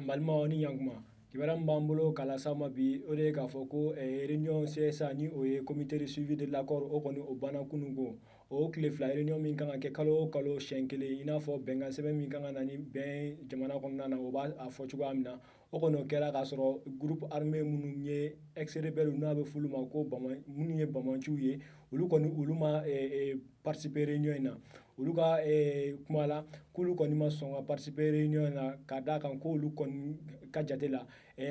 Balimaw ni ɲankuma kibaruya min b'an bolo k'a las'aw ma bi o de ye k'a fɔ ko réunion CSA ni o ye comité de suivi de l'accord o kɔni o banna kunungo o tile fila réunion min kan ka kɛ kalo o kalo siɲɛ kelen i n'a fɔ bɛnkan sɛbɛn min kan ka na ni bɛn jamana kɔnɔna na o b'a fɔ cogoya min na o kɔni o kɛra k'a sɔrɔ groupe armé minnu ye ex rebelle n'a bɛ f'olu ma ko minnu ye bamaciw ye olu ma participer réunion in na olu ka kuma la k'olu kɔni ma sɔn ka participer réunion in na k'a d'a kan k'olu kɔni ka jate la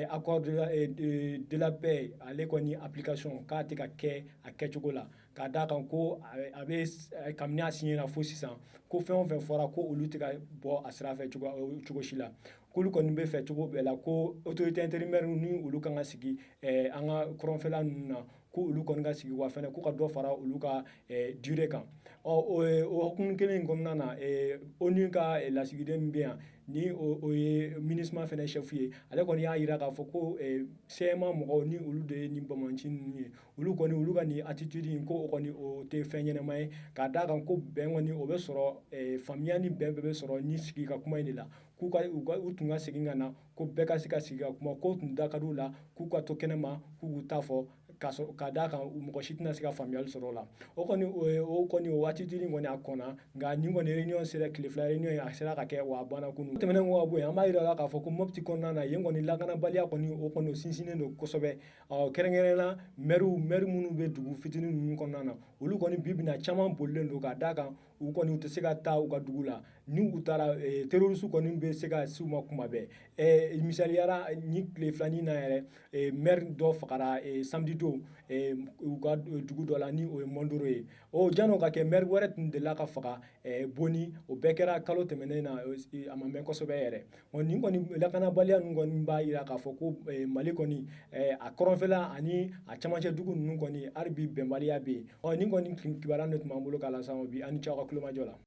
accord de la paix ale kɔni application k'a tɛ ka kɛ a kɛcogo la k'a d'a kan ko a bɛ kabini a signé na fo sisan ko fɛn o fɛn fɔra ko olu tɛ ka bɔ a sira fɛ cogo si la k'olu kɔni bɛ fɛ cogo bɛɛ la ko autorité intérimaire ni olu kan ka sigi an ka kɔrɔnfɛla ninnu na ko olu kɔni ka sigi wa fɛnɛ ko ka dɔ fara olu ka durée kan o hukumu kelen in kɔnɔna na ONU ka lasigiden min bɛ yan ni o ye MINUSMA fɛnɛ chef ye ale kɔni y'a jira k'a fɔ ko CMA mɔgɔw ni olu de ye nin bamaci ninnu ye olu ka nin attitude in ko o kɔni o tɛ fɛn ɲɛnama ye k'a d'a kan ko bɛn kɔni o bɛ sɔrɔ faamuya ni bɛn bɛɛ bɛ sɔrɔ ni sigi ka kuma in de la u tun ka segin ka na ko bɛɛ ka se ka sigi ka kuma ko tun da ka d'u la k'u ka to kɛnɛma k'u k'u ta fɔ k'a d'a kan mɔgɔ si tɛna se ka faamuyali sɔrɔ o la o attitude in kɔni a kɔnna nka nin kɔni réunion sera tile fila réunion ye a sera ka kɛ wa a banna kunun tɛmɛnen kɔ ka bɔ yen an b'a yira la k'a fɔ ko Mopti kɔnɔna na yen kɔni lakanabaliya kɔni o sinsinnen don kosɛbɛ kɛrɛnkɛrɛnnenya maire minnu bɛ dugu fitinin ninnu kɔnɔna na olu kɔni bi bi in na caman bolilen don k'a d'a kan u kɔni u tɛ se ka taa u ka dugu la ni u taara terroriste kɔni bɛ se ka s'u ma kuma bɛɛ misaliyara ni tile filanin na yɛrɛ maire dɔ fagara samedi don u ka dugu dɔ la ni o ye Mondoro ye janni o ka kɛ maire wɛrɛ tun delila ka faga Boni o bɛɛ kɛra kalo tɛmɛnen na a ma mɛn kosɛbɛ yɛrɛ nin kɔni lakanabaliya ninnu kɔni b'a jira k'a fɔ ko Mali kɔni a kɔrɔnfɛla ani a camancɛ dugu ninnu kɔni hali bi bɛnbaliya bɛ yen nin kɔni kibaruya de tun b'an bolo k'a las'aw ma bi a ni ce aw ka kulomajɔ la